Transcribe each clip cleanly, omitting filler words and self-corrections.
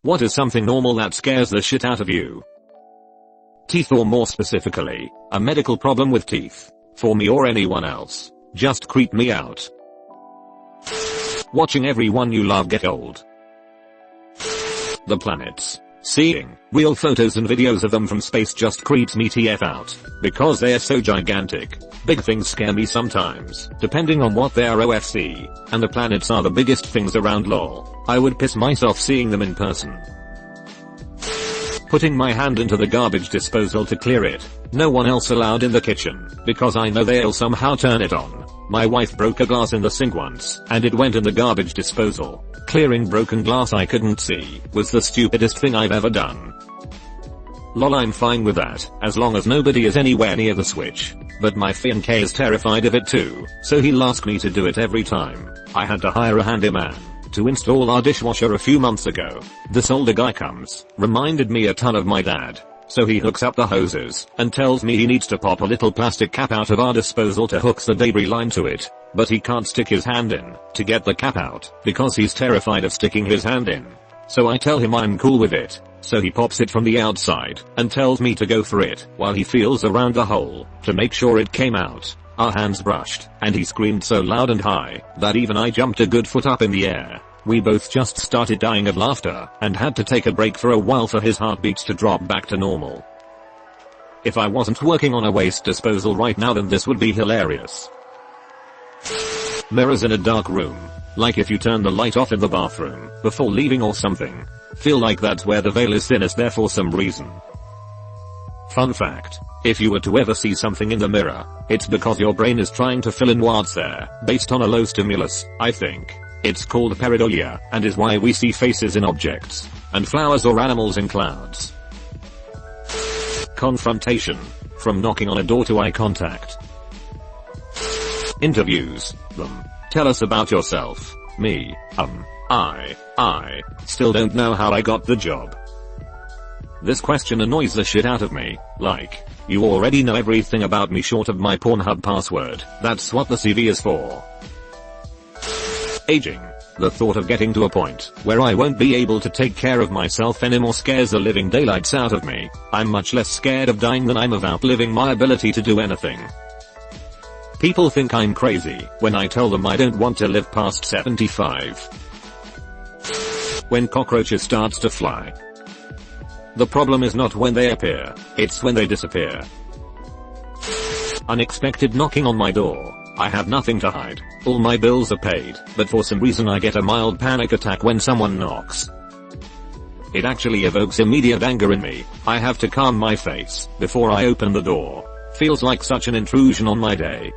What is something normal that scares the shit out of you? Teeth, or more specifically, a medical problem with teeth. For me or anyone else. Just creep me out. Watching everyone you love get old. The planets. Seeing real photos and videos of them from space just creeps me TF out. Because they're so gigantic. Big things scare me sometimes, depending on what they are OFC. And the planets are the biggest things around lol. I would piss myself seeing them in person. Putting my hand into the garbage disposal to clear it. No one else allowed in the kitchen, because I know they'll somehow turn it on. My wife broke a glass in the sink once, and it went in the garbage disposal. Clearing broken glass I couldn't see was the stupidest thing I've ever done. Lol, I'm fine with that, as long as nobody is anywhere near the switch. But my fiancé is terrified of it too, so he'll ask me to do it every time. I had to hire a handyman to install our dishwasher a few months ago. This older guy comes, reminded me a ton of my dad. So he hooks up the hoses and tells me he needs to pop a little plastic cap out of our disposal to hook the debris line to it. But he can't stick his hand in to get the cap out because he's terrified of sticking his hand in. So I tell him I'm cool with it. So he pops it from the outside and tells me to go for it while he feels around the hole to make sure it came out. Our hands brushed and he screamed so loud and high that even I jumped a good foot up in the air. We both just started dying of laughter and had to take a break for a while for his heartbeats to drop back to normal. If I wasn't working on a waste disposal right now, then this would be hilarious. Mirrors in a dark room. Like if you turn the light off in the bathroom before leaving or something. Feel like that's where the veil is thinnest there for some reason. Fun fact. If you were to ever see something in the mirror, it's because your brain is trying to fill in what's there based on a low stimulus, I think. It's called pareidolia, and is why we see faces in objects, and flowers or animals in clouds. Confrontation. From knocking on a door to eye contact. Interviews. Them. Tell us about yourself. Me. I still don't know how I got the job. This question annoys the shit out of me. Like, you already know everything about me short of my Pornhub password. That's what the CV is for. Aging. The thought of getting to a point where I won't be able to take care of myself anymore scares the living daylights out of me. I'm much less scared of dying than I'm of outliving my ability to do anything. People think I'm crazy when I tell them I don't want to live past 75. When cockroaches starts to fly. The problem is not when they appear, it's when they disappear. Unexpected knocking on my door. I have nothing to hide. All my bills are paid, but for some reason I get a mild panic attack when someone knocks. It actually evokes immediate anger in me. I have to calm my face before I open the door. Feels like such an intrusion on my day.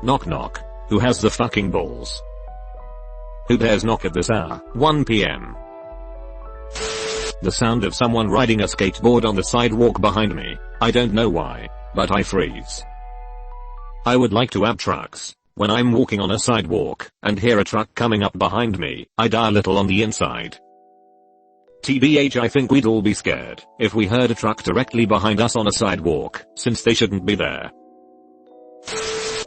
Knock knock. Who has the fucking balls? Who dares knock at this hour? 1 PM. The sound of someone riding a skateboard on the sidewalk behind me. I don't know why, but I freeze. I would like to have trucks. When I'm walking on a sidewalk and hear a truck coming up behind me, I die a little on the inside. TBH, I think we'd all be scared if we heard a truck directly behind us on a sidewalk, since they shouldn't be there.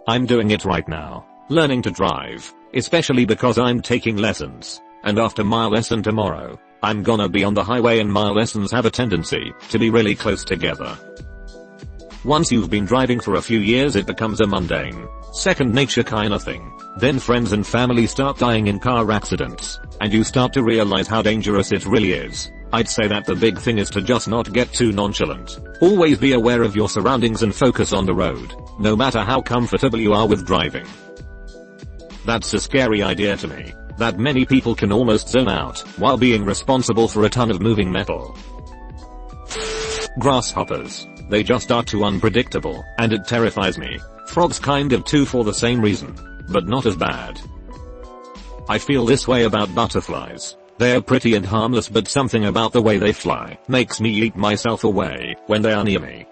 I'm doing it right now. Learning to drive. Especially because I'm taking lessons. And after my lesson tomorrow, I'm gonna be on the highway, and my lessons have a tendency to be really close together. Once you've been driving for a few years, it becomes a mundane, second nature kinda thing. Then friends and family start dying in car accidents, and you start to realize how dangerous it really is. I'd say that the big thing is to just not get too nonchalant. Always be aware of your surroundings and focus on the road, no matter how comfortable you are with driving. That's a scary idea to me, that many people can almost zone out while being responsible for a ton of moving metal. Grasshoppers. They just are too unpredictable, and it terrifies me. Frogs kind of too, for the same reason, but not as bad. I feel this way about butterflies. They're pretty and harmless, but something about the way they fly makes me eat myself away when they are near me.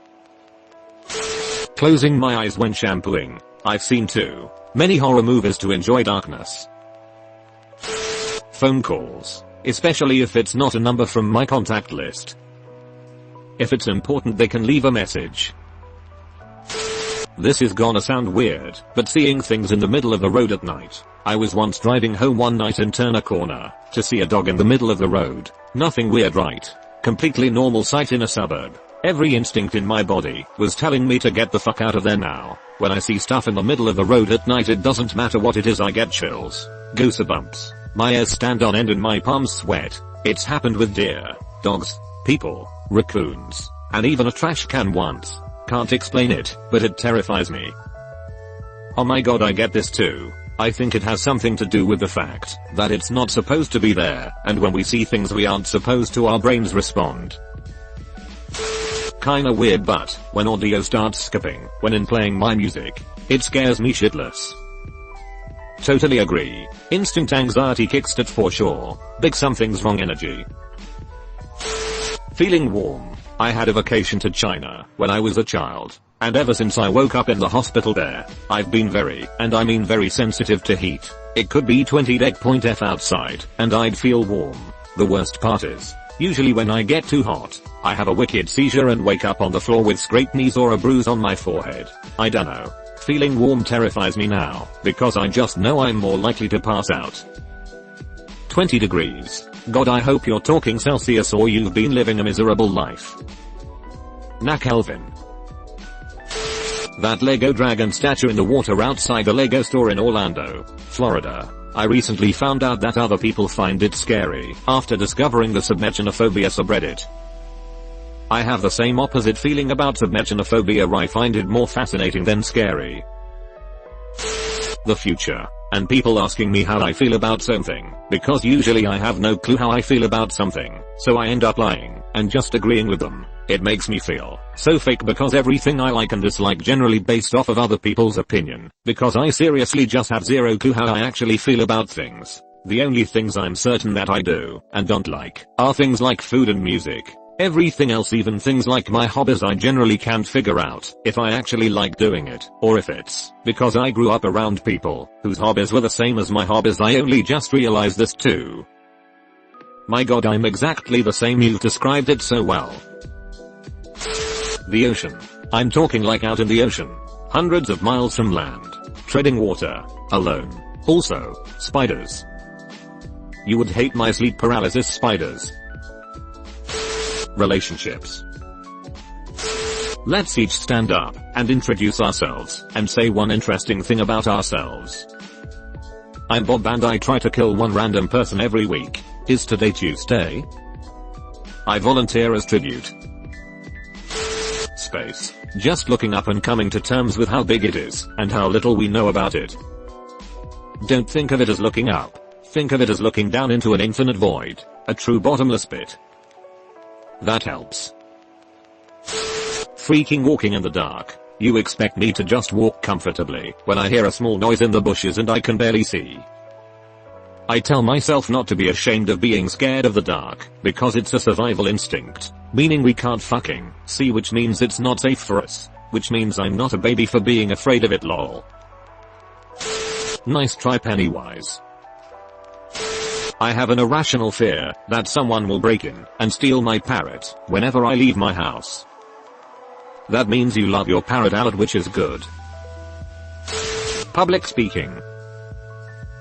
Closing my eyes when shampooing. I've seen too many horror movies to enjoy darkness. Phone calls. Especially if it's not a number from my contact list. If it's important, they can leave a message. This is gonna sound weird, but seeing things in the middle of the road at night. I was once driving home one night and turned a corner to see a dog in the middle of the road. Nothing weird, right? Completely normal sight in a suburb. Every instinct in my body was telling me to get the fuck out of there now. When I see stuff in the middle of the road at night, it doesn't matter what it is, I get chills. Goosebumps. My ears stand on end and my palms sweat. It's happened with deer, dogs, people, raccoons, and even a trash can once. Can't explain it, but it terrifies me. Oh my god, I get this too. I think it has something to do with the fact that it's not supposed to be there, and when we see things we aren't supposed to, our brains respond. Kinda weird, but when audio starts skipping when playing my music, it scares me shitless. Totally agree. Instant anxiety kicks it for sure. Big something's wrong energy. Feeling warm. I had a vacation to China when I was a child, and ever since I woke up in the hospital there, I've been very, and I mean very sensitive to heat. It could be 20°F outside, and I'd feel warm. The worst part is, usually when I get too hot, I have a wicked seizure and wake up on the floor with scraped knees or a bruise on my forehead. I dunno. Feeling warm terrifies me now, because I just know I'm more likely to pass out. 20 degrees. God, I hope you're talking Celsius or you've been living a miserable life. Nah, Kelvin. That Lego dragon statue in the water outside the Lego store in Orlando, Florida. I recently found out that other people find it scary after discovering the submersionophobia subreddit. I have the same opposite feeling about submersionophobia. I find it more fascinating than scary. The future. And people asking me how I feel about something, because usually I have no clue how I feel about something, so I end up lying and just agreeing with them. It makes me feel so fake because everything I like and dislike generally based off of other people's opinion, because I seriously just have zero clue how I actually feel about things. The only things I'm certain that I do and don't like are things like food and music. Everything else, even things like my hobbies, I generally can't figure out if I actually like doing it, or if it's because I grew up around people whose hobbies were the same as my hobbies. I only just realized this too. My god, I'm exactly the same. You've described it so well. The ocean. I'm talking like out in the ocean. Hundreds of miles from land. Treading water. Alone. Also, spiders. You would hate my sleep paralysis spiders. Relationships. Let's each stand up and introduce ourselves and say one interesting thing about ourselves. I'm Bob and I try to kill one random person every week. Is today Tuesday? I volunteer as tribute. Space. Just looking up and coming to terms with how big it is and how little we know about it. Don't think of it as looking up. Think of it as looking down into an infinite void. A true bottomless pit. That helps. Freaking walking in the dark. You expect me to just walk comfortably when I hear a small noise in the bushes and I can barely see. I tell myself not to be ashamed of being scared of the dark, because it's a survival instinct, meaning we can't fucking see, which means it's not safe for us, which means I'm not a baby for being afraid of it, lol. Nice try, Pennywise. I have an irrational fear that someone will break in and steal my parrot whenever I leave my house. That means you love your parrot a lot, which is good. Public speaking.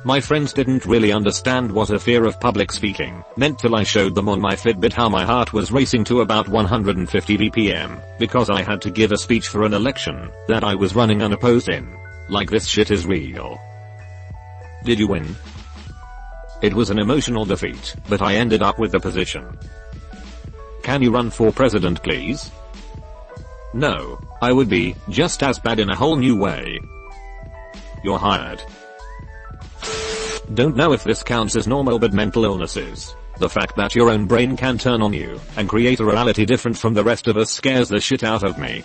My friends didn't really understand what a fear of public speaking meant till I showed them on my Fitbit how my heart was racing to about 150 BPM because I had to give a speech for an election that I was running unopposed in. Like, this shit is real. Did you win? It was an emotional defeat, but I ended up with the position. Can you run for president, please? No, I would be just as bad in a whole new way. You're hired. Don't know if this counts as normal, but mental illnesses. The fact that your own brain can turn on you and create a reality different from the rest of us scares the shit out of me.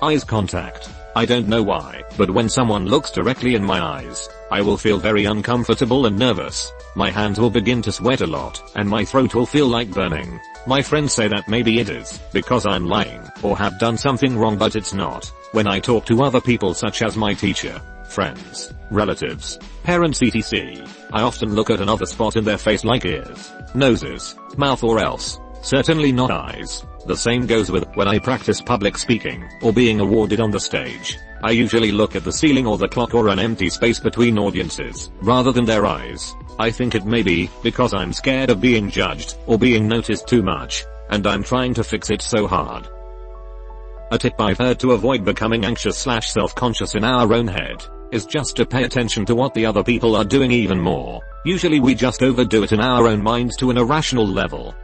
Eyes contact. I don't know why, but when someone looks directly in my eyes, I will feel very uncomfortable and nervous. My hands will begin to sweat a lot, and my throat will feel like burning. My friends say that maybe it is because I'm lying or have done something wrong, but it's not. When I talk to other people such as my teacher, friends, relatives, parents etc., I often look at another spot in their face like ears, noses, mouth, or else certainly not eyes. The same goes with when I practice public speaking or being awarded on the stage. I usually look at the ceiling or the clock or an empty space between audiences rather than their eyes. I think it may be because I'm scared of being judged or being noticed too much, and I'm trying to fix it so hard. A tip I've heard to avoid becoming anxious/self-conscious in our own head is just to pay attention to what the other people are doing even more. Usually we just overdo it in our own minds to an irrational level.